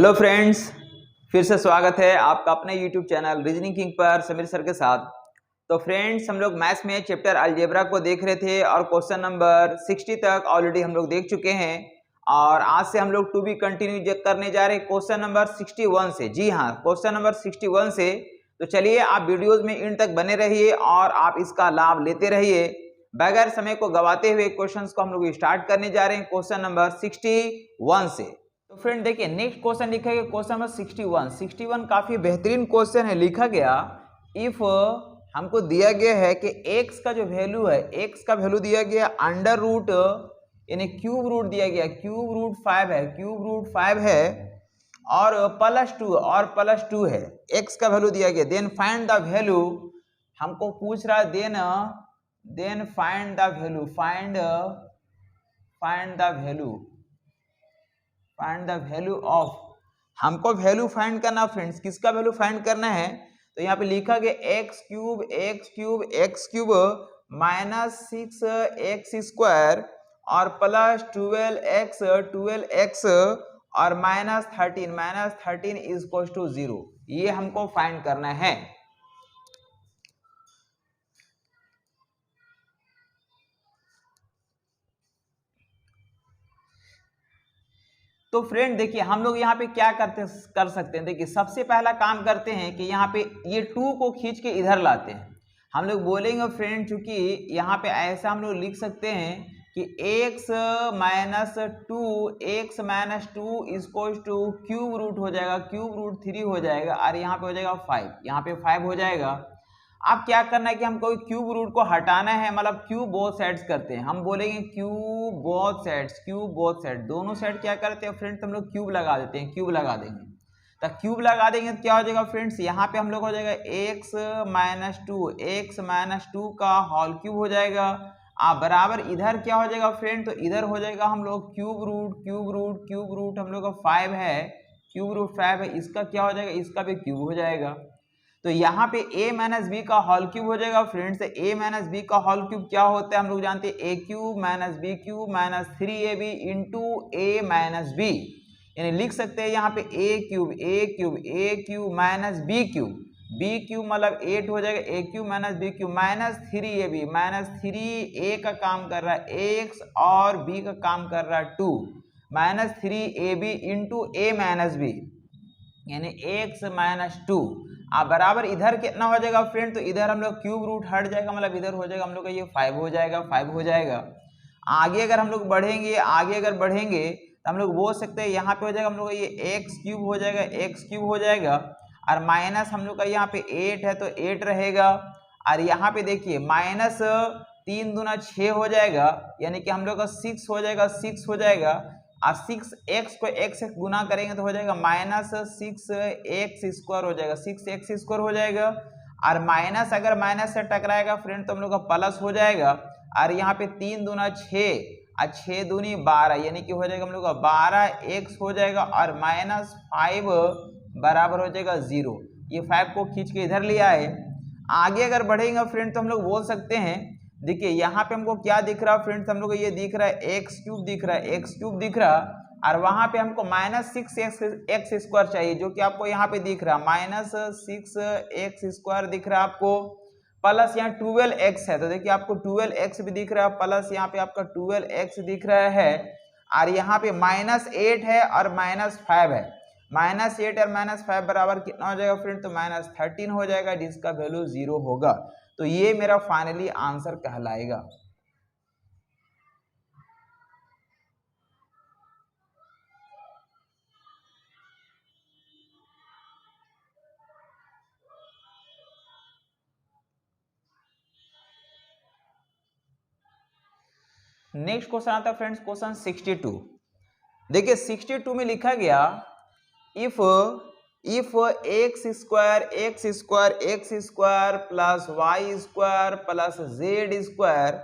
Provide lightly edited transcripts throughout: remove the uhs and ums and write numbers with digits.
Hello friends, फिर से स्वागत है आपका अपने यूट्यूब चैनल रीजनिंग किंग पर समीर सर के साथ। तो फ्रेंड्स, हम लोग मैथ्स में चैप्टर अलजेब्रा को देख रहे थे और क्वेश्चन नंबर 60 तक ऑलरेडी हम लोग देख चुके हैं और आज से हम लोग टू बी कंटिन्यू करने जा रहे हैं क्वेश्चन नंबर 61 से। जी हाँ, क्वेश्चन नंबर 61 से। तो चलिए आप वीडियोज में इन तक बने रहिए और आप इसका लाभ लेते रहिए। बगैर समय को गवाते हुए क्वेश्चंस को हम लोग स्टार्ट करने जा रहे हैं क्वेश्चन नंबर 61 से। तो फ्रेंड देखिए, नेक्स्ट क्वेश्चन लिखा गया क्वेश्चन नंबर 61 काफी बेहतरीन क्वेश्चन है। लिखा गया इफ हमको दिया गया है कि x का जो वैल्यू है, x का वैल्यू दिया गया अंडर रूट यानी क्यूब रूट दिया गया, क्यूब रूट 5 है, क्यूब रूट 5 है और प्लस टू है, x का वैल्यू दिया गया। देन फाइंड द वैल्यू, हमको पूछ रहा है then find the value, find the value of, हमको वैल्यू फाइंड करना फ्रेंड्स। किसका वैल्यू फाइंड करना है? तो यहाँ पे लिखा गया एक्स क्यूब माइनस 6x² और प्लस 12x और माइनस 13 इज इक्वल टू 0। ये हमको फाइंड करना है। तो फ्रेंड देखिए, हम लोग यहाँ पे क्या कर सकते हैं। देखिए, सबसे पहला काम करते हैं कि यहाँ पे ये 2 को खींच के इधर लाते हैं। हम लोग बोलेंगे फ्रेंड, चूंकि यहाँ पे ऐसा हम लोग लिख सकते हैं कि x minus two is equal to cube root हो जाएगा, क्यूब रूट 3 हो जाएगा और यहाँ पे हो जाएगा 5, यहाँ पे 5 हो जाएगा। अब क्या करना है कि हमको क्यूब रूट को हटाना है, मतलब क्यूब बोथ साइड्स करते हैं। हम बोलेंगे क्यूब बोथ साइड, दोनों साइड क्या करते हैं फ्रेंड्स, हम लोग क्यूब लगा देते हैं, क्यूब लगा देंगे। तो क्यूब लगा देंगे तो क्या हो जाएगा फ्रेंड्स, यहाँ पे हम लोग हो जाएगा x माइनस टू का होल क्यूब हो जाएगा। बराबर इधर क्या हो जाएगा फ्रेंड, तो इधर हो जाएगा हम लोग क्यूब रूट हम लोग का 5 है, क्यूब रूट 5 है, इसका क्या हो जाएगा, इसका भी क्यूब हो जाएगा। तो यहाँ पे a माइनस बी का होल क्यूब हो जाएगा फ्रेंड्स। a माइनस बी का होल क्यूब क्या होता है हम लोग जानते हैं, a cube minus b cube minus 3ab into a minus b, यानी लिख सकते हैं यहाँ पे a cube minus b cube मतलब 8 हो जाएगा, a cube minus b cube minus 3ab, minus 3a का काम कर रहा है x और b का काम कर रहा है 2, minus 3ab into a minus b यानी x माइनस 2। बराबर इधर कितना हो जाएगा फ्रेंड, तो इधर हम लोग क्यूब रूट हट जाएगा, मतलब इधर हो जाएगा हम लोग का ये 5 हो जाएगा। आगे अगर हम लोग बढ़ेंगे तो हम लोग बोल सकते हैं यहाँ पे हो जाएगा हम लोग का ये x क्यूब हो जाएगा और माइनस हम लोग का यहाँ पे 8 है तो 8 रहेगा। और यहाँ पे देखिए माइनस 3 दूना 6 हो जाएगा, यानी कि हम लोग का 6 हो जाएगा और 6x को x से गुना करेंगे तो हो जाएगा माइनस 6x² हो जाएगा। और माइनस अगर माइनस से टकराएगा फ्रेंड तो हम लोग का प्लस हो जाएगा। और यहाँ पे 3 दूना 6 और 6 दूनी 12, यानी कि हो जाएगा हम लोग का 12x हो जाएगा और माइनस 5 बराबर हो जाएगा 0। ये 5 को खींच के इधर लिया है। आगे अगर बढ़ेंगे फ्रेंड तो हम लोग बोल सकते हैं, देखिए यहाँ पे हमको क्या दिख रहा है फ्रेंड्स, हम लोग को ये दिख रहा है x क्यूब दिख रहा और वहां पे हमको माइनस 6x² चाहिए, जो कि आपको यहाँ पे दिख रहा है माइनस 6x² दिख रहा है आपको, प्लस यहाँ 12x है तो देखिए आपको 12x भी दिख रहा है, प्लस यहाँ पे आपका 12x दिख रहा है और यहाँ पे माइनस 8 है और माइनस 5 है। माइनस 8 और माइनस 5 बराबर कितना हो जाएगा फ्रेंड, तो माइनस 13 हो जाएगा, जिसका वैल्यू 0 होगा। तो ये मेरा फाइनली आंसर कहलाएगा। नेक्स्ट क्वेश्चन आता है फ्रेंड्स क्वेश्चन 62। देखिए 62 में लिखा गया if x² plus y² plus z²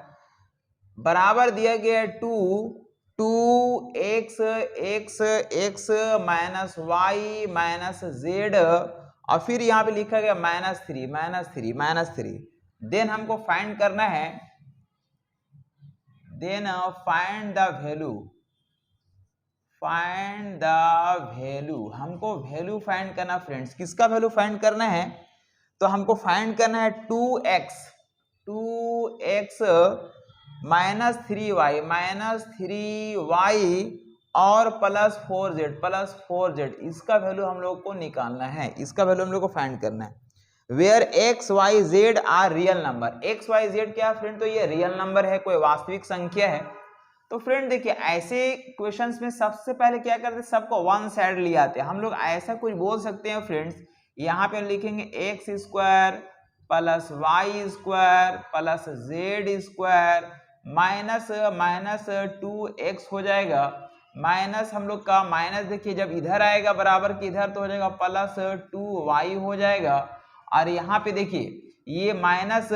बराबर दिया गया 2x minus y minus z और फिर यहाँ पे लिखा गया माइनस थ्री। देन हमको फाइंड करना है, then find the value find the value, हमको वैल्यू फाइंड करना फ्रेंड्स। किसका वैल्यू फाइंड करना है? तो हमको फाइंड करना है 2x माइनस 3y और प्लस 4z इसका वैल्यू हम लोग को निकालना है, इसका वैल्यू हम लोग को फाइंड करना है। Where x y z are real number, x y z क्या है फ्रेंड? तो ये रियल नंबर है, कोई वास्तविक संख्या है। तो फ्रेंड देखिए ऐसे क्वेश्चंस में सबसे पहले क्या करते हैं, सबको वन साइड ले आते हैं। हम लोग ऐसा कुछ बोल सकते हैं फ्रेंड्स, यहाँ पे लिखेंगे x square plus y square plus z square minus 2x हो जाएगा, माइनस हम लोग का माइनस देखिए जब इधर आएगा बराबर के इधर तो हो जाएगा प्लस 2y हो जाएगा। और यहाँ पे देखिए ये माइनस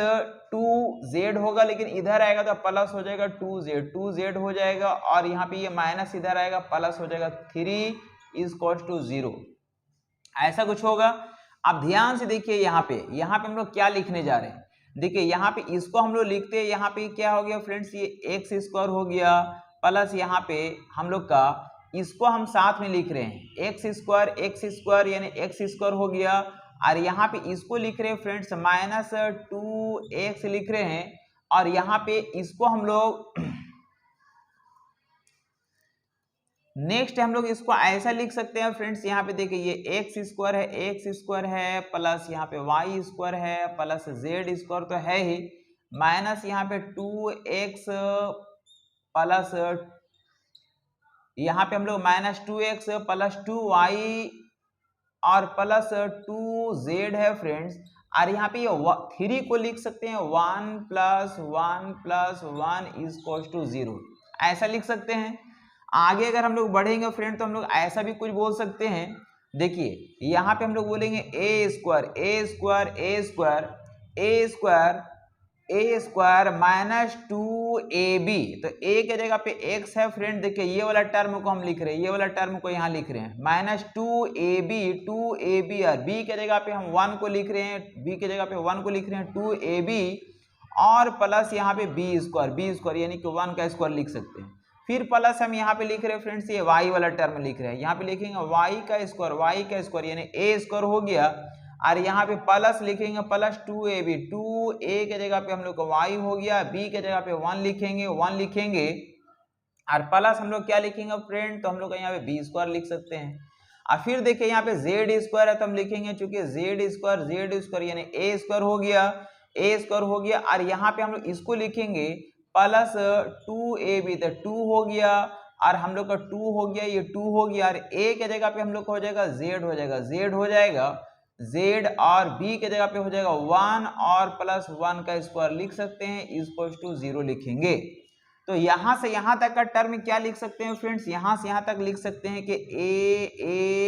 2z होगा, लेकिन इधर आएगा तो प्लस हो जाएगा 2z हो जाएगा। और यहाँ पे ये माइनस इधर आएगा प्लस हो जाएगा 3 इक्वल्स टू 0, ऐसा कुछ होगा। अब ध्यान से देखिए यहाँ पे हम लोग क्या लिखने जा रहे हैं। देखिए यहाँ पे इसको हम लोग लिखते हैं, यहाँ पे क्या हो गया फ्रेंड्स, ये एक्स स्क्वायर हो गया प्लस यहाँ पे हम लोग का इसको हम साथ में लिख रहे हैं एक्स स्क्वायर यानी एक्स स्क्वायर हो गया। और यहाँ पे इसको लिख रहे हैं फ्रेंड्स माइनस 2x लिख रहे हैं। और यहाँ पे इसको हम लोग नेक्स्ट हम लोग इसको ऐसा लिख सकते हैं फ्रेंड्स, यहाँ पे देखिए ये एक्स स्क्वायर है प्लस यहाँ पे वाई स्क्वायर है प्लस जेड स्क्वायर तो है ही, माइनस यहाँ पे 2x प्लस यहाँ पे हम लोग माइनस 2x प्लस 2y और प्लस 2z है फ्रेंड्स। और यहाँ पे ये 3 को लिख सकते हैं 1 प्लस 1 इक्वल्स टू 0, ऐसा लिख सकते हैं। आगे अगर हम लोग बढ़ेंगे फ्रेंड तो हम लोग ऐसा भी कुछ बोल सकते हैं। देखिए यहाँ पे हम लोग बोलेंगे ए स्क्वायर माइनस 2ab, तो a के जगह पे x है फ्रेंड। देखिए ये वाला टर्म को हम लिख रहे हैं, ये वाला टर्म को यहाँ लिख रहे हैं माइनस 2ab और b के जगह पे हम 1 को लिख रहे हैं, b के जगह पे 1 को लिख रहे हैं 2ab और प्लस यहाँ पे b स्क्वायर यानी कि 1 का स्क्वायर लिख सकते हैं। फिर प्लस हम यहाँ पे लिख रहे हैं फ्रेंड्स ये y वाला टर्म लिख रहे हैं, यहाँ पे लिखेंगे y का स्क्वायर यानी a स्क्वायर हो गया। और यहाँ पे प्लस लिखेंगे प्लस 2ab, 2a के जगह पे हम लोग का y हो गया, b के जगह पे 1 लिखेंगे और प्लस हम लोग क्या लिखेंगे फ्रेंड, तो हम लोग यहाँ पे b स्क्वायर लिख सकते हैं। और फिर देखिए यहाँ पे z स्क्वायर है तो हम लिखेंगे चूंकि z स्क्वायर यानी a स्क्वायर हो गया। और यहाँ पे हम लोग इसको लिखेंगे प्लस 2ab, तो 2 हो गया और हम लोग का 2 हो गया, ये 2 हो गया। और a के जगह पे हम लोग का हो जाएगा z हो जाएगा z और b के जगह पे हो जाएगा 1 और प्लस 1 का स्क्वायर लिख सकते हैं इक्वल्स टू 0 लिखेंगे। तो यहाँ से यहाँ तक का टर्म क्या लिख सकते हैं फ्रेंड्स, यहाँ से यहाँ तक लिख सकते हैं कि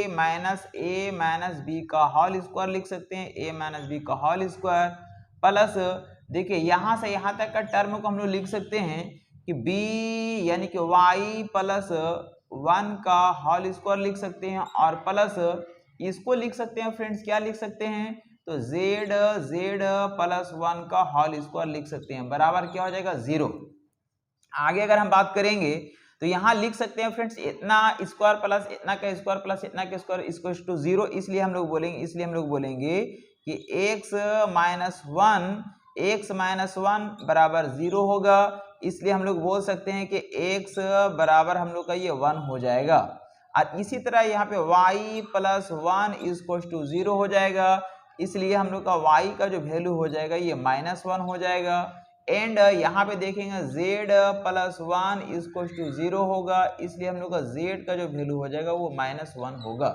a माइनस b का होल स्क्वायर लिख सकते हैं, a माइनस b का होल स्क्वायर प्लस देखिए यहाँ से यहाँ तक का टर्म को हम लोग लिख सकते हैं कि b यानी कि y प्लस 1 का होल स्क्वायर लिख सकते हैं और प्लस इसको लिख सकते हैं फ्रेंड्स, क्या लिख सकते हैं, तो z प्लस 1 का होल स्क्वायर लिख सकते हैं, बराबर क्या हो जाएगा 0। आगे अगर हम बात करेंगे तो यहाँ लिख सकते हैं फ्रेंड्स इतना स्क्वायर प्लस इतना का स्क्वायर प्लस इतना का स्क्वायर इक्वल्स टू 0, इसलिए हम लोग बोलेंगे कि x माइनस 1 बराबर 0 होगा। इसलिए हम लोग बोल सकते हैं कि x बराबर हम लोग का ये 1 हो जाएगा। और इसी तरह यहाँ पे y प्लस 1 इक्वल्स टू 0 हो जाएगा, इसलिए हम लोग का y का जो वैल्यू हो जाएगा ये माइनस 1 हो जाएगा। एंड यहाँ पे देखेंगे z प्लस 1 इक्वल्स टू 0 होगा, इसलिए हम लोग का z का जो वैल्यू हो जाएगा वो माइनस 1 होगा।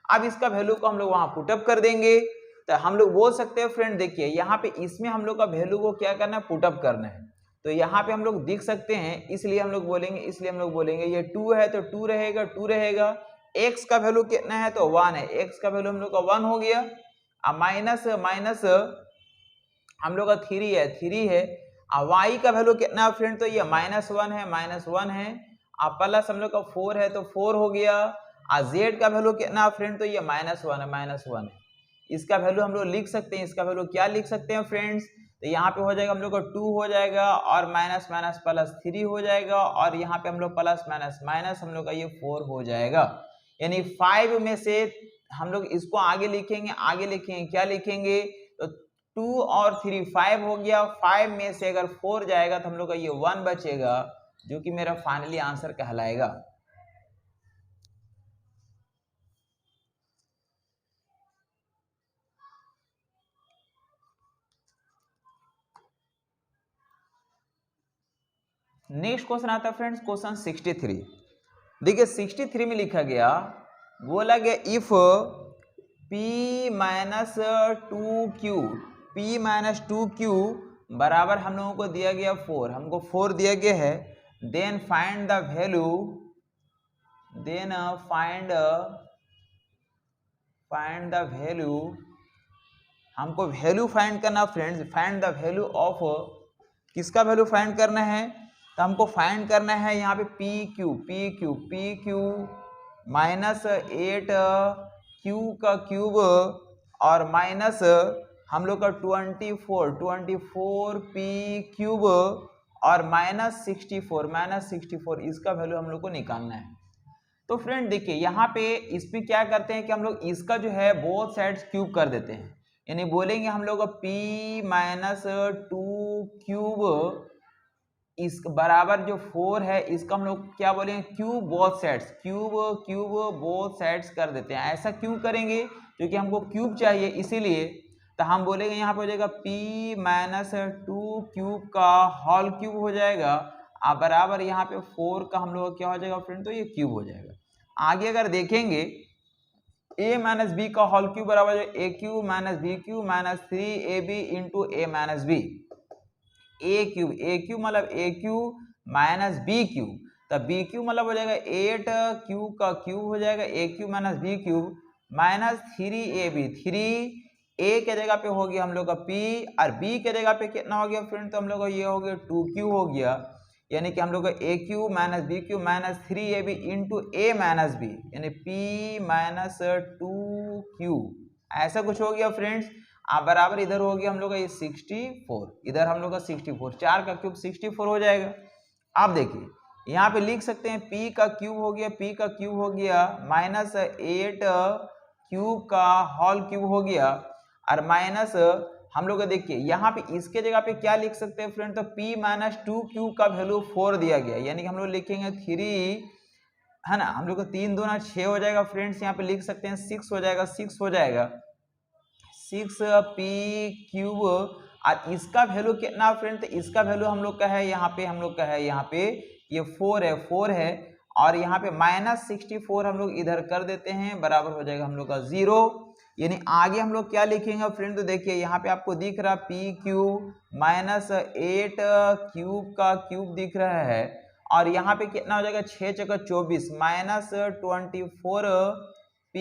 अब इसका वैल्यू को हम लोग वहाँ पुटअप कर देंगे, तो हम लोग बोल सकते हैं फ्रेंड देखिए यहाँ पे इसमें हम लोग का वैल्यू को क्या करना है, पुटअप करना है। तो यहाँ पे हम लोग देख सकते हैं, इसलिए हम लोग बोलेंगे ये 2 है तो 2 रहेगा। x का वैल्यू कितना है, तो 1 है, x का वैल्यू हम लोग का 1 हो गया। अब माइनस हम लोग का 3 है। अब y का वैल्यू कितना है फ्रेंड, तो ये माइनस 1 है। अब प्लस हम लोग का 4 है तो 4 हो गया। और z का वैल्यू कितना है फ्रेंड, तो ये माइनस 1 है। इसका वैल्यू हम लोग लिख सकते हैं, इसका वैल्यू क्या लिख सकते हैं फ्रेंड्स, तो यहाँ पे हो जाएगा हम लोग का 2 हो जाएगा और माइनस माइनस प्लस 3 हो जाएगा और यहाँ पे हम लोग प्लस माइनस माइनस हम लोग का ये 4 हो जाएगा। यानी 5 में से हम लोग इसको आगे लिखेंगे क्या लिखेंगे, तो 2 और 3 5 हो गया, 5 में से अगर 4 जाएगा तो हम लोग का ये 1 बचेगा जो कि मेरा फाइनली आंसर कहलाएगा। नेक्स्ट क्वेश्चन आता है फ्रेंड्स क्वेश्चन 63। देखिए 63 में लिखा गया, बोला गया if p minus 2q, p minus 2q बराबर हम लोगों को दिया गया 4, हमको 4 दिया गया है, then find the value, then find the value, हमको वैल्यू फाइंड करना friends, find the value of, किसका वैल्यू फाइंड करना है, तो हमको फाइंड करना है यहाँ पे पी क्यू माइनस 8q का क्यूब और माइनस हम लोग का 24 पी क्यूब और माइनस 64 इसका वैल्यू हम लोग को निकालना है। तो फ्रेंड देखिए यहाँ पे इसमें क्या करते हैं कि हम लोग इसका जो है बोथ साइड्स क्यूब कर देते हैं, यानी बोलेंगे हम लोग p माइनस 2 क्यूब इस बराबर जो 4 है इसका हम लोग क्या बोलेंगे cube both sides, cube both sides कर देते हैं। ऐसा क्यों करेंगे, क्योंकि हमको क्यूब चाहिए इसीलिए, तो हम बोलेंगे यहाँ पे हो जाएगा p माइनस 2 क्यूब का होल क्यूब हो जाएगा और बराबर यहाँ पे 4 का हम लोग क्या हो जाएगा फ्रेंड, तो ये क्यूब हो जाएगा। आगे अगर देखेंगे a माइनस बी का होल क्यूब बराबर a cube minus b cube minus 3ab into a minus b, a cube मतलब a cube minus b cube, तब बी क्यूब मतलब हो जाएगा 8 क्यूब का क्यूब हो जाएगा a cube minus b cube minus 3ab, 3a के जगह पे हो गया हम लोग का p और b के जगह पे कितना हो गया फ्रेंड, तो हम लोग का ये हो गया 2q हो गया, यानी कि हम लोग का a cube minus b cube minus 3ab into a minus b, यानी p माइनस 2q ऐसा कुछ हो गया फ्रेंड्स। आप बराबर इधर हो गया हम लोग का ये 64, इधर हम लोग का 64, 4 का क्यूब 64 हो जाएगा। आप देखिए यहाँ पे लिख सकते हैं p का क्यूब हो गया माइनस 8 क्यूब का होल क्यूब हो गया और माइनस हम लोग देखिए यहाँ पे इसके जगह पे क्या लिख सकते हैं फ्रेंड, तो p माइनस 2 क्यूब का वैल्यू 4 दिया गया, यानी कि हम लोग लिखेंगे 3 है ना, हम लोग का 3 दूना 6 हो जाएगा फ्रेंड्स, यहाँ पे लिख सकते हैं 6 हो जाएगा 6p क्यूब और इसका वैल्यू कितना फ्रेंड, तो इसका वैल्यू हम लोग का है यहाँ पे ये 4 है और यहाँ पे माइनस 64 हम लोग इधर कर देते हैं, बराबर हो जाएगा हम लोग का 0, यानी आगे हम लोग क्या लिखेंगे फ्रेंड, तो देखिए यहाँ पे आपको दिख रहा p क्यूब माइनस 8 क्यूब का क्यूब दिख रहा है और यहाँ पे कितना हो जाएगा 6 × 24 माइनस 24 p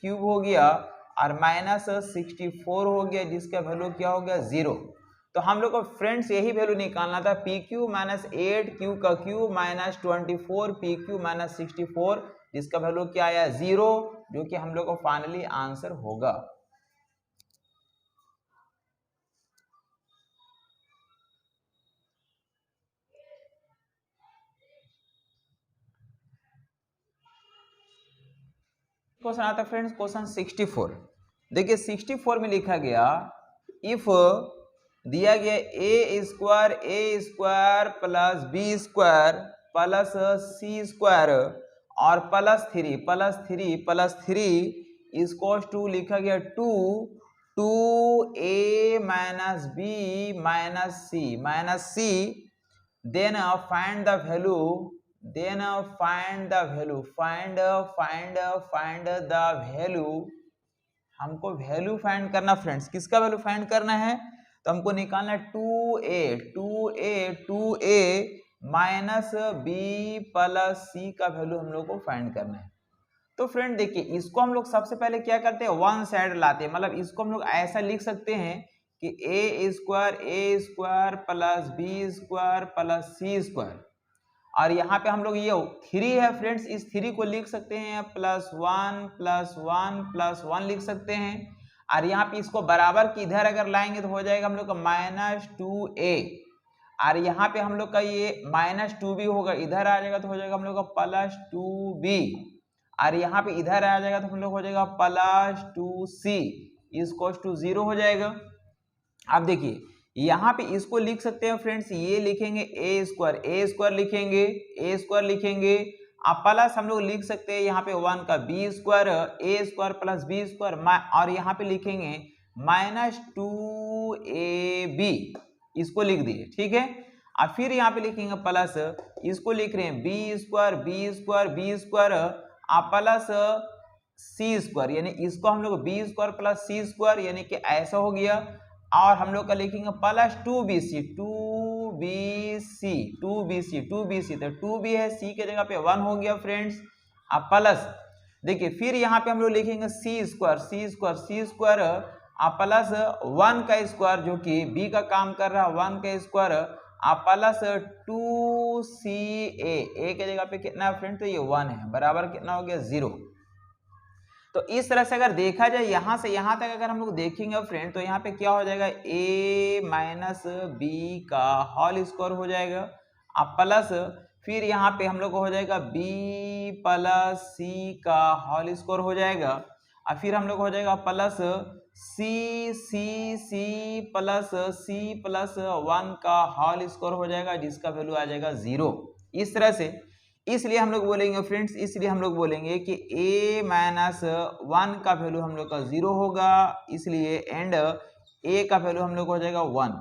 क्यूब हो गया और माइनस 64 हो गया जिसका वैल्यू क्या हो गया 0। तो हम लोग को फ्रेंड्स यही वैल्यू निकालना था, पी क्यू माइनस 8 क्यू का cube minus 24 P Q minus 64 जिसका वैल्यू क्या आया 0, जो कि हम लोग को फाइनली आंसर होगा। क्वेश्चन आता है फ्रेंड्स क्वेश्चन 64। देखिए 64 में लिखा गया इफ दिया गया a square plus b square plus c square और प्लस थ्री इक्वल्स टू लिखा गया 2a minus b minus c then find the value हमको वैल्यू फाइंड करना फ्रेंड्स, किसका वैल्यू फाइंड करना है, तो हमको निकालना है 2a माइनस बी प्लस सी का वैल्यू हम लोग को फाइंड करना है। तो फ्रेंड देखिए इसको हम लोग सबसे पहले क्या करते हैं वन साइड लाते हैं, मतलब इसको हम लोग ऐसा लिख सकते हैं कि a square plus b square plus c square और यहाँ पे हम लोग ये 3 है फ्रेंड्स, इस 3 को लिख सकते हैं +1 +1 +1 लिख सकते हैं और यहाँ पे इसको बराबर की इधर अगर लाएंगे तो हो जाएगा हम लोग का -2a, और यहाँ पे हम लोग का ये -2 भी होगा, इधर आ जाएगा तो हो जाएगा हम लोग का +2b, और यहाँ पे इधर आ जाएगा तो हम लोग हो जाएगा +2c इक्वल्स टू 0 हो जाएगा। अब देखिए यहाँ पे इसको लिख सकते हैं फ्रेंड्स, ये लिखेंगे ए स्क्वायर लिखेंगे, अब प्लस हम लोग लिख सकते हैं यहाँ पे 1 का बी स्क्वायर, ए स्क्वायर प्लस बी स्क्वायर, और यहाँ पे लिखेंगे -2ab, इसको लिख दिए, ठीक है। अब फिर यहाँ पे लिखेंगे प्लस, इसको लिख रहे हैं बी स्क्वायर आप प्लस सी स्क्वायर, यानी इसको हम लोग B square plus c square, यानी कि ऐसा हो गया। और हम लोग का लिखेंगे प्लस 2bc, तो 2b है, सी के जगह पे 1 हो गया फ्रेंड्स। अब प्लस देखिए फिर यहाँ पे हम लोग लिखेंगे सी स्क्वायर आप प्लस 1 का स्क्वायर, जो कि बी का काम कर रहा है 1 का स्क्वायर, आप प्लस 2ca, ए के जगह पे कितना है फ्रेंड, तो ये 1 है, बराबर कितना हो गया 0। तो इस तरह से अगर देखा जाए यहाँ से यहाँ तक अगर हम लोग देखेंगे फ्रेंड, तो यहाँ पे क्या हो जाएगा a माइनस बी का होल स्क्वायर हो जाएगा, अब प्लस फिर यहाँ पे हम लोग को हो जाएगा b प्लस सी का होल स्क्वायर हो जाएगा, और फिर हम लोग हो जाएगा प्लस सी प्लस 1 का होल स्क्वायर हो जाएगा, जिसका वैल्यू आ जाएगा 0। इस तरह से इसलिए हम लोग बोलेंगे फ्रेंड्स, कि a माइनस 1 का वैल्यू हम लोग का 0 होगा, इसलिए एंड a का वैल्यू हम लोग हो जाएगा 1।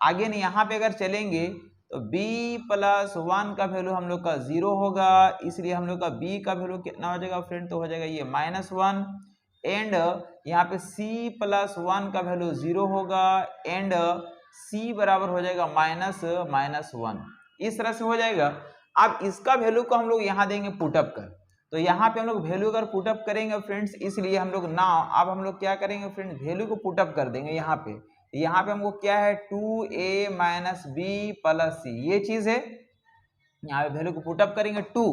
आगे नहीं, यहाँ पे अगर चलेंगे तो b प्लस 1 का वैल्यू हम लोग का 0 होगा, इसलिए हम लोग का b का वैल्यू कितना हो जाएगा फ्रेंड, तो हो जाएगा ये -1, एंड यहाँ पे c प्लस 1 का वैल्यू 0 होगा, एंड c बराबर हो जाएगा -1। इस तरह से हो जाएगा। अब इसका वैल्यू को हम लोग यहाँ देंगे पुटअप कर, तो यहाँ पे हम लोग वैल्यू अगर पुटअप करेंगे फ्रेंड्स, इसलिए हम लोग अब हम लोग क्या करेंगे फ्रेंड्स, वैल्यू को पुटअप कर देंगे यहाँ पे हमको क्या है 2a माइनस बी प्लस सी, ये चीज है। यहाँ पे वैल्यू को पुटअप करेंगे 2,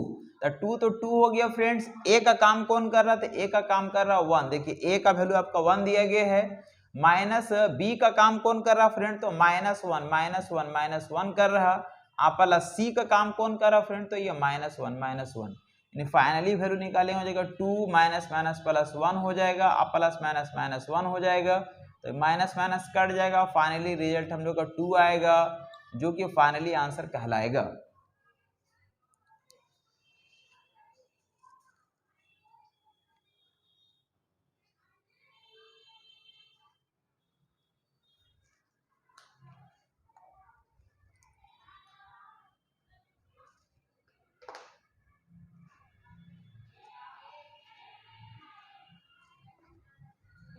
तो 2 हो गया फ्रेंड्स। ए का काम कौन कर रहा था, ए का काम कर रहा 1, देखिए ए का वैल्यू आपका 1 दिया गया है, माइनस बी का काम कौन कर रहा फ्रेंड, तो -1 कर रहा, आप प्लस सी का काम कौन कर रहा फ्रेंड, तो ये -1, यानी फाइनली वैल्यू निकालेंगे हो जाएगा 2 माइनस प्लस 1 हो जाएगा, अब प्लस माइनस 1 हो जाएगा, तो माइनस कट जाएगा, फाइनली रिजल्ट हम लोग का 2 आएगा, जो कि फाइनली आंसर कहलाएगा।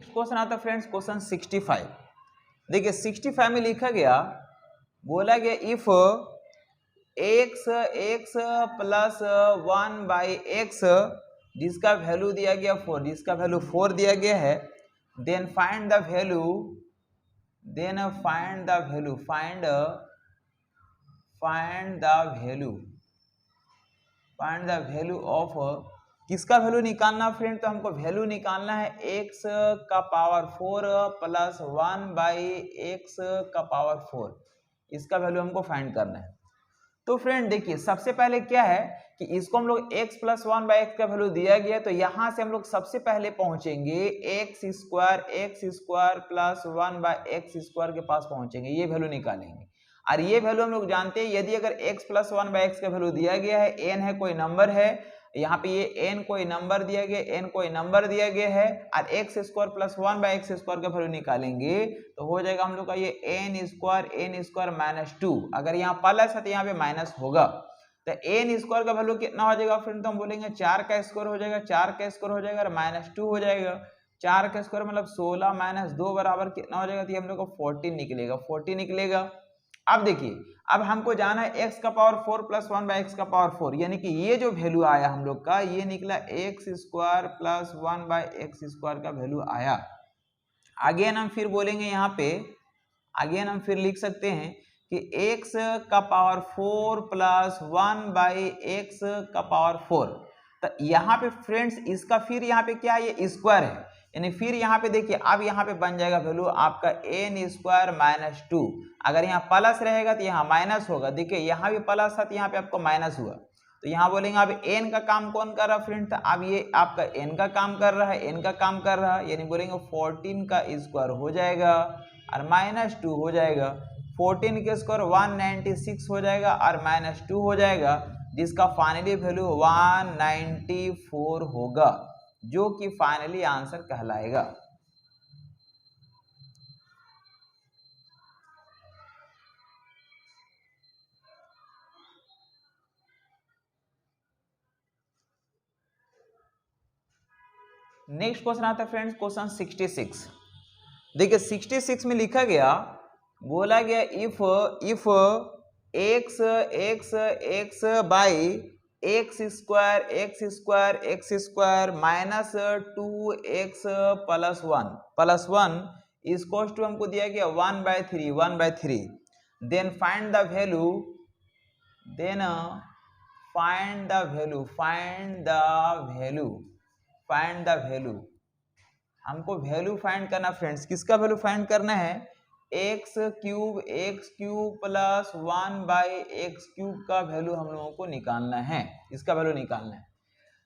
क्वेश्चन आता फ्रेंड्स क्वेश्चन 65। देखिए 65 में लिखा गया, बोला गया इफ x प्लस 1/x, जिसका वैल्यू दिया गया 4 दिया गया है, then find the value of, किसका वैल्यू निकालना फ्रेंड, तो हमको वैल्यू निकालना है x का पावर 4 प्लस 1/x का पावर 4, इसका वैल्यू हमको फाइंड करना है। तो फ्रेंड देखिए सबसे पहले क्या है कि इसको हम लोग x प्लस 1/x का वैल्यू दिया गया, तो यहाँ से हम लोग सबसे पहले पहुंचेंगे x स्क्वायर प्लस 1/x² के पास पहुंचेंगे, ये वैल्यू निकालेंगे। और ये वैल्यू हम लोग जानते हैं, यदि अगर x प्लस 1/x का वैल्यू दिया गया है, n है कोई नंबर है, यहाँ पे ये n कोई नंबर दिया गया है, और x स्क्वायर प्लस 1/x² का वैल्यू निकालेंगे तो हो जाएगा हम लोग का ये n स्क्वायर माइनस 2, अगर यहाँ प्लस है तो यहाँ पे माइनस होगा, तो n स्क्वायर का वैल्यू कितना हो जाएगा फ्रेंड, तो हम बोलेंगे 4 का स्क्वायर हो जाएगा, और माइनस 2 हो जाएगा। 4 का स्क्वायर मतलब 16 माइनस 2 बराबर कितना हो जाएगा, तो हम लोग को 14 निकलेगा। अब देखिए, अब हमको जाना है x का पावर 4 प्लस 1/x का पावर 4, यानी कि ये जो वैल्यू आया हम लोग का, ये निकला x स्क्वायर प्लस 1/x² का वैल्यू आया। अगेन हम फिर बोलेंगे यहाँ पे, हम फिर लिख सकते हैं कि x का पावर 4 प्लस 1/x का पावर 4, तो यहाँ पे फ्रेंड्स इसका फिर यहाँ पे क्या है, ये स्क्वायर है, यानी फिर यहाँ पे देखिए अब यहाँ पे बन जाएगा वैल्यू आपका n² - 2। अगर यहाँ प्लस रहेगा तो यहाँ माइनस होगा। देखिए यहाँ भी प्लस था तो यहाँ पे आपको माइनस हुआ, तो यहाँ बोलेंगे अब n का काम कौन कर रहा है फ्रेंड, तो अब ये आपका n का काम कर रहा है, n का काम कर रहा है, यानी बोलेंगे 14 का स्क्वायर हो जाएगा और -2 हो जाएगा। 14 के स्क्वायर 196 हो जाएगा और -2 हो जाएगा, जिसका फाइनली वैल्यू 194 होगा, जो कि फाइनली आंसर कहलाएगा। नेक्स्ट क्वेश्चन आता है फ्रेंड्स क्वेश्चन 66। देखिए 66 में लिखा गया, बोला गया if x by x square minus 2x plus 1 इसको टू हमको दिया गया 1/3 देन फाइंड द वैल्यू हमको वैल्यू फाइंड करना फ्रेंड्स। किसका वैल्यू फाइंड करना है, x³ प्लस 1/x³ का वैल्यू हम लोगों को निकालना है, इसका वैल्यू निकालना है।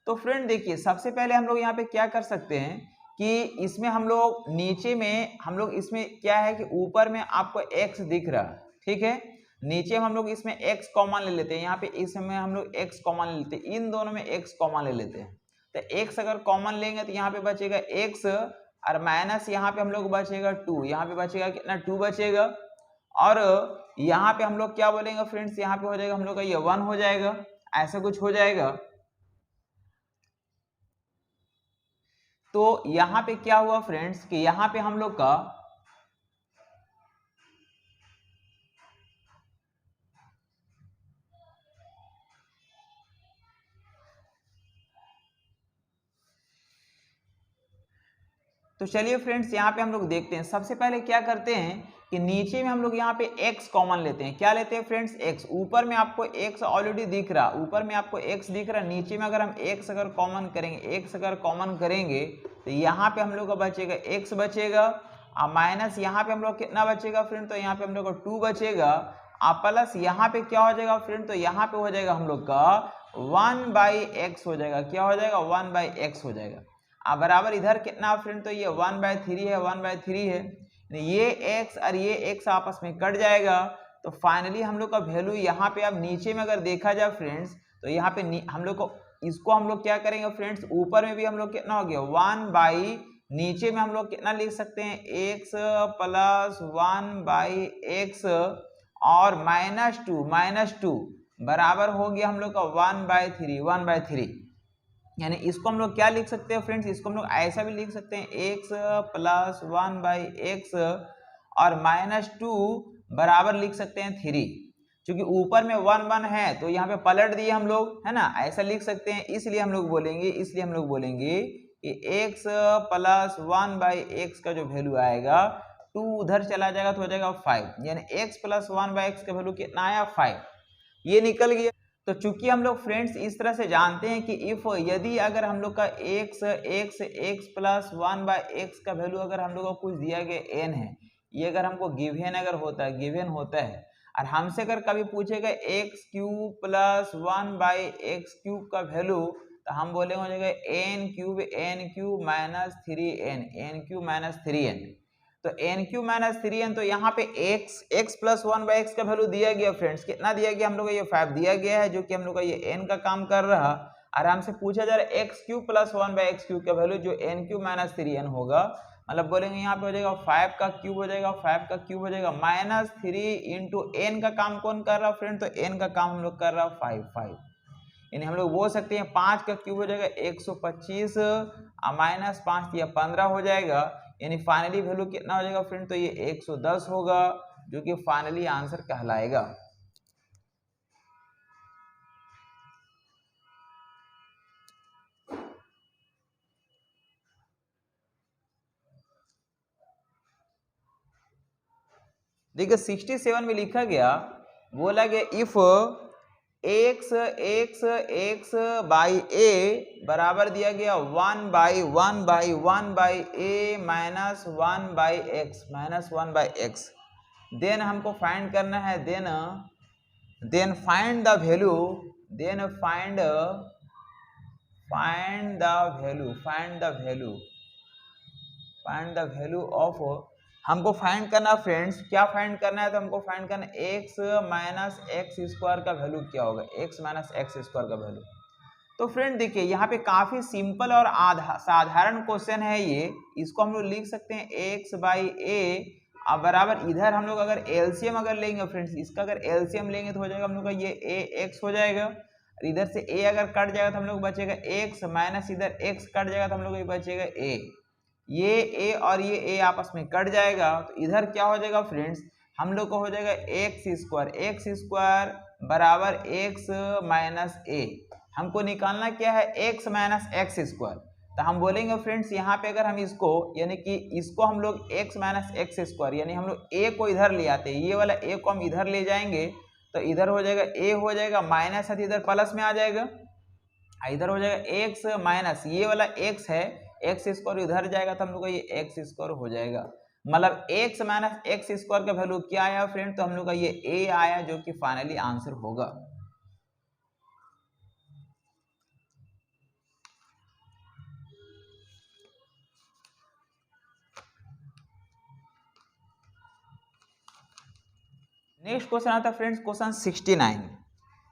तो फ्रेंड देखिए सबसे पहले हम लोग यहाँ पे क्या कर सकते हैं कि इसमें हम लोग नीचे में हम लोग इसमें क्या है कि ऊपर में आपको x दिख रहा है, ठीक है, नीचे में हम लोग इसमें x कॉमन ले लेते हैं, यहाँ पे इसमें हम लोग x कॉमन ले लेते हैं, इन दोनों में x कॉमन ले लेते हैं। तो x अगर कॉमन लेंगे तो यहाँ पे बचेगा x और माइनस यहाँ पे हम लोग बचेगा 2, यहाँ पे बचेगा कितना 2 बचेगा, और यहाँ पे हम लोग क्या बोलेंगे फ्रेंड्स, यहाँ पे हो जाएगा हम लोग का ये 1 हो जाएगा, ऐसा कुछ हो जाएगा। तो यहाँ पे क्या हुआ फ्रेंड्स कि यहाँ पे हम लोग का तो चलिए फ्रेंड्स यहाँ पे हम लोग देखते हैं। सबसे पहले क्या करते हैं कि नीचे में हम लोग यहाँ पे x कॉमन लेते हैं। क्या लेते हैं फ्रेंड्स, x। ऊपर में आपको x ऑलरेडी दिख रहा, ऊपर में आपको x दिख रहा, नीचे में अगर हम x अगर कॉमन करेंगे तो यहाँ पे हम लोग का बचेगा x बचेगा, और माइनस यहाँ पे हम लोग कितना बचेगा फ्रेंड, तो यहाँ पे हम लोग का 2 बचेगा, और प्लस यहाँ पे क्या हो जाएगा फ्रेंड, तो यहाँ पे हो जाएगा हम लोग का 1/x हो जाएगा। क्या हो जाएगा, 1/x हो जाएगा। अब बराबर इधर कितना फ्रेंड, तो ये 1/3 है, 1/3 है, ये x और ये x आपस में कट जाएगा। तो फाइनली हम लोग का वैल्यू यहाँ पे अब नीचे में अगर देखा जाए फ्रेंड्स, तो यहाँ पे हम लोग को इसको हम लोग क्या करेंगे फ्रेंड्स, ऊपर में भी हम लोग कितना हो गया 1/ नीचे में हम लोग कितना लिख सकते हैं x प्लस 1/x और -2 बराबर हो गया हम लोग का 1/3। यानी इसको हम लोग क्या लिख सकते हैं फ्रेंड्स, इसको हम लोग ऐसा भी लिख सकते हैं x प्लस 1/x और -2 बराबर लिख सकते हैं 3। क्योंकि ऊपर में 1 है तो यहाँ पे पलट दिए हम लोग, है ना, ऐसा लिख सकते हैं। इसलिए हम लोग बोलेंगे कि x प्लस 1/x का जो वैल्यू आएगा 2 उधर चला जाएगा तो हो जाएगा 5, यानी x प्लस 1/x का वैल्यू कितना आया 5, ये निकल गया। तो चूंकि हम लोग फ्रेंड्स इस तरह से जानते हैं कि इफ यदि अगर हम लोग का x प्लस 1/x का वैल्यू अगर हम लोग को कुछ दिया गया n है, ये अगर हमको गिवन होता है और हमसे अगर कभी पूछेगा x³ प्लस 1/x³ का वैल्यू, तो हम बोले हो जाएगा n³ माइनस 3n, तो n³ - 3n। तो यहाँ पे x प्लस 1/x का वैल्यू दिया गया फ्रेंड्स, कितना दिया गया हम लोग को, ये 5 दिया गया है, जो कि हम लोग का ये n का काम कर रहा। आराम से पूछा जा रहा है x³ प्लस 1/x³ का वैल्यू जो n³ - 3n होगा, मतलब बोलेंगे यहाँ पे हो जाएगा 5 का क्यूब हो जाएगा, -3 इंटू n का काम कौन कर रहा फ्रेंड, तो n का काम हम लोग कर रहा 5। यानी हम लोग बोल सकते हैं 5 का क्यूब हो जाएगा 125 -5 या 15 हो जाएगा, यानी फाइनली वैल्यू कितना हो जाएगा फ्रेंड, तो ये 110 होगा, जो कि फाइनली आंसर कहलाएगा। देखिए 67 में लिखा गया, बोला गया if x x x by a बराबर दिया गया 1/1 ए माइनस 1/x। देन हमको फाइंड करना है, then find the value, then find the value of, हमको फाइंड करना फ्रेंड्स, क्या फाइंड करना है, तो हमको फाइंड करना एक्स माइनस एक्स स्क्वायर का वैल्यू क्या होगा, एक्स माइनस एक्स स्क्वायर का वैल्यू। तो फ्रेंड देखिए यहाँ पे काफी सिंपल और साधारण क्वेश्चन है ये, इसको हम लोग लिख सकते हैं एक्स बाई ए अब बराबर, इधर हम लोग अगर एलसीएम अगर लेंगे फ्रेंड्स, इसका अगर एलसीएम लेंगे तो हो जाएगा हम लोग का ये ए एक्स हो जाएगा, और इधर से ए अगर कट जाएगा तो हम लोग बचेगा एक्स माइनस इधर एक्स कट जाएगा तो हम लोग बचेगा ए, ये ए और ये ए आपस में कट जाएगा, तो इधर क्या हो जाएगा फ्रेंड्स, हम लोग को हो जाएगा एक्स स्क्वायर बराबर एक्स माइनस ए। हमको निकालना क्या है, एक्स माइनस एक्स स्क्वायर, तो हम बोलेंगे फ्रेंड्स यहाँ पे अगर हम इसको यानी कि इसको हम लोग एक्स माइनस एक्स स्क्वायर यानी हम लोग ए को इधर ले आते हैं, ये वाला ए को हम इधर ले जाएंगे तो इधर हो जाएगा ए हो जाएगा माइनस है इधर प्लस में आ जाएगा, इधर हो जाएगा एक्स माइनस ये वाला एक्स है एक्स स्क्वायर इधर जाएगा तो हम लोग का ये एक्स स्क्वायर हो जाएगा, मतलब एक्स माइनस एक्स स्क्वायर का वैल्यू क्या आया फ्रेंड, तो हम लोग का ये ए आया जो कि फाइनली आंसर होगा। नेक्स्ट क्वेश्चन आता है फ्रेंड्स क्वेश्चन 69।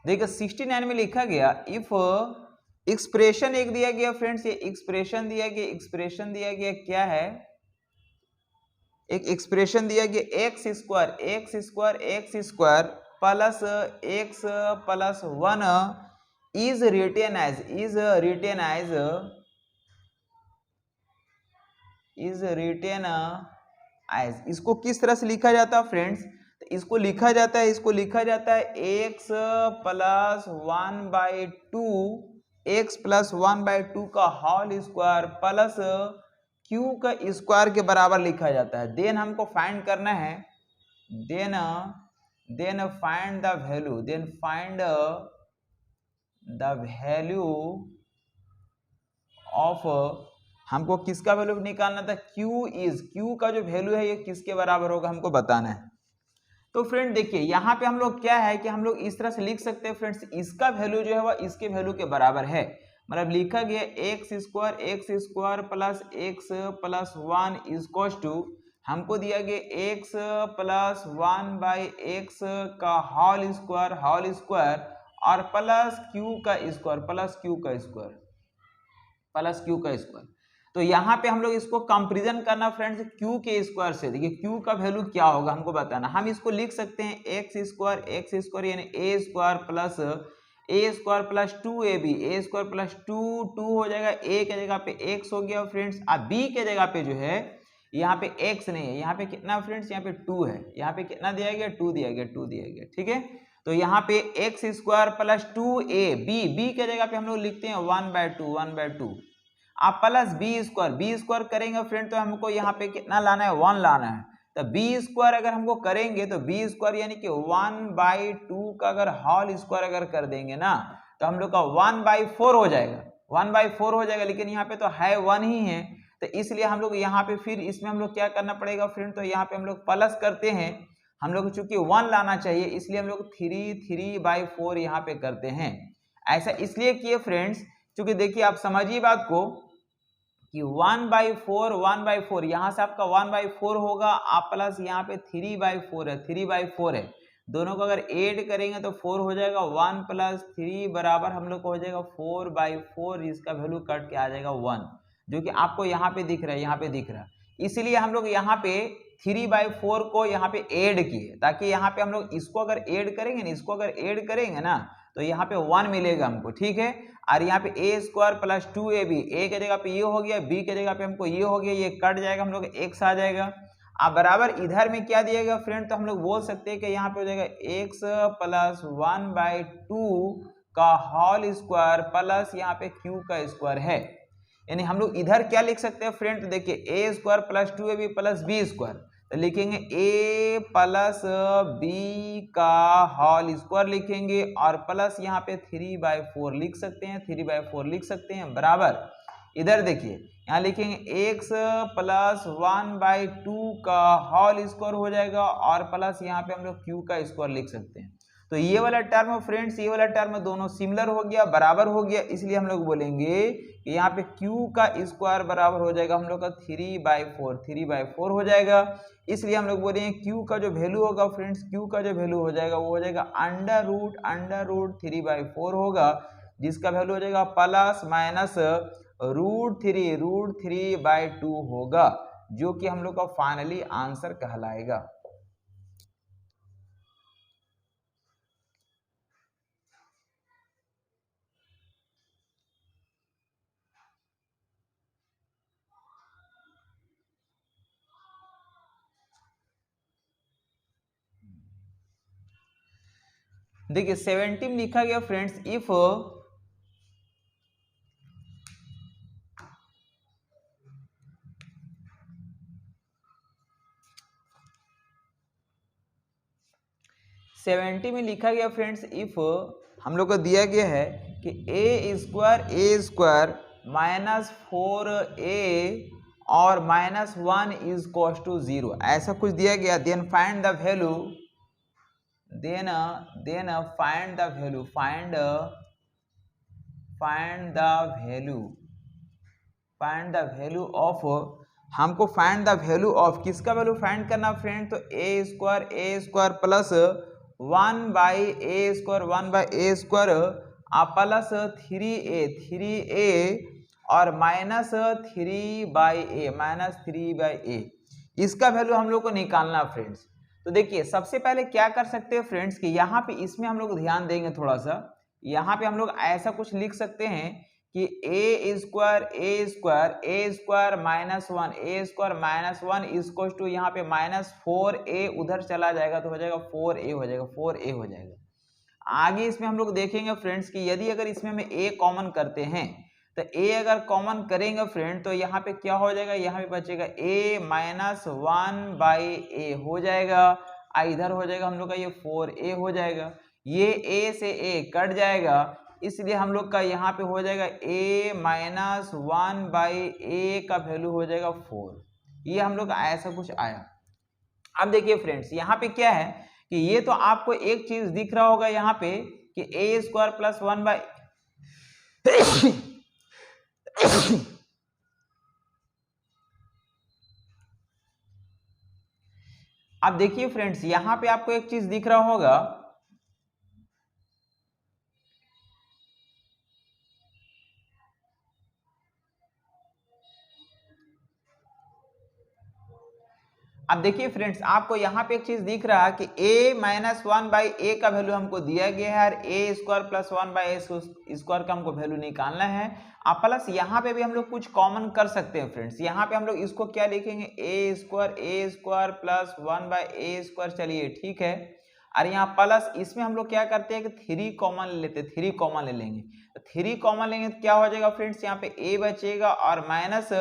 देखिए 69 में लिखा गया इफ एक्सप्रेशन एक दिया गया फ्रेंड्स, ये एक्सप्रेशन दिया गया क्या है, एक एक्सप्रेशन दिया गया x square plus x plus 1 is written as, इसको किस तरह से लिखा जाता है फ्रेंड्स, तो इसको लिखा जाता है एक्स प्लस 1/2 का होल स्क्वायर प्लस क्यू का स्क्वायर के बराबर लिखा जाता है। देन हमको फाइंड करना है, then find the value of, हमको किसका वैल्यू निकालना था, क्यू का जो वैल्यू है ये किसके बराबर होगा हमको बताना है। तो फ्रेंड देखिए यहाँ पे हम लोग क्या है कि हम लोग इस तरह से लिख सकते हैं फ्रेंड्स, इसका वैल्यू जो है वह इसके वैल्यू के बराबर है, मतलब लिखा गया x square plus x plus 1 equals to, हमको दिया गया एक्स प्लस 1/x का होल स्क्वायर और प्लस क्यू का स्क्वायर। तो यहाँ पे हम लोग इसको कंपैरिजन करना फ्रेंड्स क्यू के स्क्वायर से, देखिए क्यू का वैल्यू क्या होगा हमको बताना, हम इसको लिख सकते हैं एक्स स्क्वायर यानी ए स्क्वायर प्लस 2ab, ए स्क्वायर प्लस 2 हो जाएगा, ए के जगह पे एक्स हो गया फ्रेंड्स, अब बी के जगह पे जो है यहाँ पे एक्स नहीं है, यहाँ पे कितना फ्रेंड्स, यहाँ पे 2 है, यहाँ पे कितना दिया गया 2 दिया गया, ठीक है। तो यहाँ पे x square plus 2ab, B के जगह पे हम लोग लिखते हैं 1/2 आप प्लस बी स्क्वायर करेंगे फ्रेंड तो हमको यहाँ पे कितना लाना है 1 लाना है, तो बी स्क्वायर अगर हमको करेंगे तो बी स्क्वायर यानी कि 1/2 का अगर होल स्क्वायर अगर कर देंगे ना तो हम लोग का 1/4 हो जाएगा, लेकिन यहाँ पे तो है 1 ही है, तो इसलिए हम लोग यहाँ पे फिर इसमें हम लोग क्या करना पड़ेगा फ्रेंड, तो यहाँ पे हम लोग प्लस करते हैं, हम लोग चूंकि 1 लाना चाहिए इसलिए हम लोग 3/4 यहाँ पे करते हैं। ऐसा इसलिए किए फ्रेंड्स क्योंकि देखिए आप समझिए बात को कि 1/4 यहाँ से आपका 1/4 होगा, आप प्लस यहाँ पे 3/4 है, दोनों को अगर ऐड करेंगे तो 4 हो जाएगा, 1 + 3 बराबर हम लोग को हो जाएगा 4/4, इसका वैल्यू कट के आ जाएगा 1, जो कि आपको यहाँ पे दिख रहा है, इसलिए हम लोग यहाँ पे 3/4 को यहाँ पे ऐड किए, ताकि यहाँ पे हम लोग इसको अगर ऐड करेंगे ना तो यहाँ पे 1 मिलेगा हमको, ठीक है। और यहाँ पे ए स्क्वायर प्लस 2ab, ए के जगह पे ये हो गया, बी के जगह पे हमको ये हो गया, ये कट जाएगा, हम लोग एक्स आ जाएगा। अब बराबर इधर में क्या दिएगा फ्रेंड, तो हम लोग बोल सकते हैं कि यहाँ पे हो जाएगा एक्स प्लस 1/2 का होल स्क्वायर प्लस यहाँ पे क्यू का स्क्वायर है, यानी हम लोग इधर क्या लिख सकते हैं फ्रेंड, तो देखिए a square plus 2ab plus b square, तो लिखेंगे a प्लस बी का होल स्क्वायर लिखेंगे और प्लस यहाँ पे 3/4 लिख सकते हैं, 3/4 लिख सकते हैं बराबर। इधर देखिए यहाँ लिखेंगे x प्लस 1/2 का होल स्क्वायर हो जाएगा और प्लस यहाँ पे हम लोग q का स्क्वायर लिख सकते हैं। तो ये वाला टर्म फ्रेंड्स, ये वाला टर्म दोनों सिमिलर हो गया, बराबर हो गया, इसलिए हम लोग बोलेंगे कि यहाँ पे q का स्क्वायर बराबर हो जाएगा हम लोग का 3/4 हो जाएगा। इसलिए हम लोग बोलेंगे q का जो वैल्यू होगा फ्रेंड्स, q का जो वैल्यू हो जाएगा वो हो जाएगा अंडर रूट 3/4 होगा, जिसका वैल्यू हो जाएगा प्लस माइनस √3 होगा, जो कि हम लोग का फाइनली आंसर कहलाएगा। देखिए 17 लिखा गया फ्रेंड्स, इफ में लिखा गया फ्रेंड्स, इफ हम लोग को दिया गया है कि ए स्क्वायर माइनस 4a और -1 इज इक्वल टू 0, ऐसा कुछ दिया गया। Then find the value, then find the value, find the value of, हमको फाइंड द वैल्यू ऑफ किसका वैल्यू फाइंड करना फ्रेंड, तो a square plus 1/a square plus 3a और -3/a, इसका वैल्यू हम लोग को निकालना फ्रेंड्स। तो देखिए सबसे पहले क्या कर सकते हैं फ्रेंड्स कि यहाँ पे इसमें हम लोग ध्यान देंगे थोड़ा सा। यहाँ पे हम लोग ऐसा कुछ लिख सकते हैं कि a स्क्वायर -1 इक्वल टू यहाँ पे -4a, उधर चला जाएगा तो हो जाएगा 4a हो जाएगा। आगे इसमें हम लोग देखेंगे फ्रेंड्स कि यदि अगर इसमें हम a कॉमन करते हैं तो a अगर कॉमन करेंगे फ्रेंड तो यहाँ पे क्या हो जाएगा, यहाँ पे बचेगा a -1/a हो जाएगा, इधर हो जाएगा हम लोग का ये 4a हो जाएगा, ये a से a कट जाएगा, इसलिए हम लोग का यहाँ पे हो जाएगा a -1/a का वैल्यू हो जाएगा 4। ये हम लोग का ऐसा कुछ आया। अब देखिए फ्रेंड्स यहाँ पे क्या है कि ये तो आपको एक चीज दिख रहा होगा यहाँ पे कि a स्क्वायर प्लस 1/, अब देखिए फ्रेंड्स यहाँ पे आपको एक चीज दिख रहा होगा, अब देखिए फ्रेंड्स आपको यहाँ पे एक चीज दिख रहा है कि a -1/a का वैल्यू हमको दिया गया है और a square plus 1/a square का हमको वैल्यू निकालना है। अब प्लस यहाँ पे भी हम लोग कुछ कॉमन कर सकते हैं फ्रेंड्स, यहाँ पे हम लोग इसको क्या लिखेंगे a square plus 1/a square, चलिए ठीक है। और यहाँ प्लस इसमें हम लोग क्या करते हैं कि 3 कॉमन लेते हैं, 3 कॉमन ले लेंगे, तो 3 कॉमन लेंगे तो क्या हो जाएगा फ्रेंड्स, यहाँ पे a बचेगा और माइनस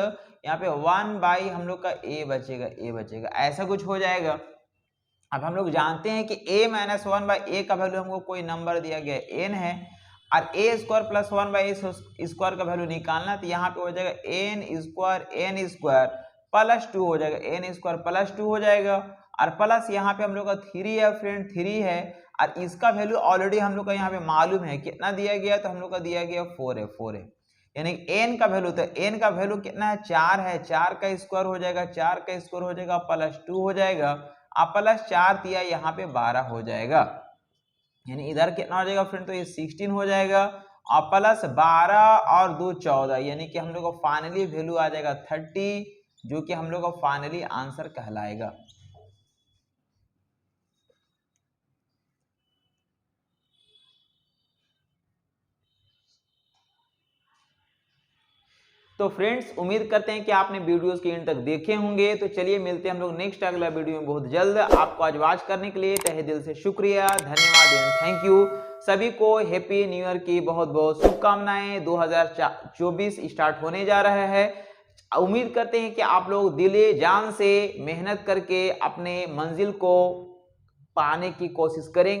यहाँ पे 1/ हम लोग का a बचेगा, ऐसा कुछ हो जाएगा। अब हम लोग जानते हैं कि a -1/a का वैल्यू हमको कोई नंबर दिया गया n है और a square plus 1/a square का वैल्यू निकालना, तो यहाँ पे हो जाएगा n स्क्वायर प्लस 2 हो जाएगा, n स्क्वायर प्लस 2 हो जाएगा और प्लस यहाँ पे हम लोग का 3 है फ्रेंड, 3 है और इसका वैल्यू ऑलरेडी हम लोग का यहाँ पे मालूम है कितना दिया गया, तो हम लोग का दिया गया 4 है, यानी n का वैल्यू, तो n का वैल्यू कितना है 4 है, 4 का स्क्वायर हो जाएगा, 4 का स्क्वायर हो जाएगा प्लस 2 हो जाएगा, अब प्लस 4 दिया यहाँ पे 12 हो जाएगा, यानी इधर कितना हो जाएगा फ्रेंड, तो ये 16 हो जाएगा और प्लस 12 और 2 14, यानी कि हम लोग का फाइनली वैल्यू आ जाएगा 30, जो कि हम लोग का फाइनली आंसर कहलाएगा। तो फ्रेंड्स उम्मीद करते हैं कि आपने वीडियोस के एंड तक देखे होंगे। तो चलिए मिलते हैं हम लोग नेक्स्ट अगला वीडियो में बहुत जल्द। आपको आज वॉच करने के लिए तहे दिल से शुक्रिया, धन्यवाद एंड थैंक यू। सभी को हैप्पी न्यू ईयर की बहुत बहुत शुभकामनाएं। 2024 स्टार्ट होने जा रहा है। उम्मीद करते हैं कि आप लोग दिले जान से मेहनत करके अपने मंजिल को पाने की कोशिश करेंगे।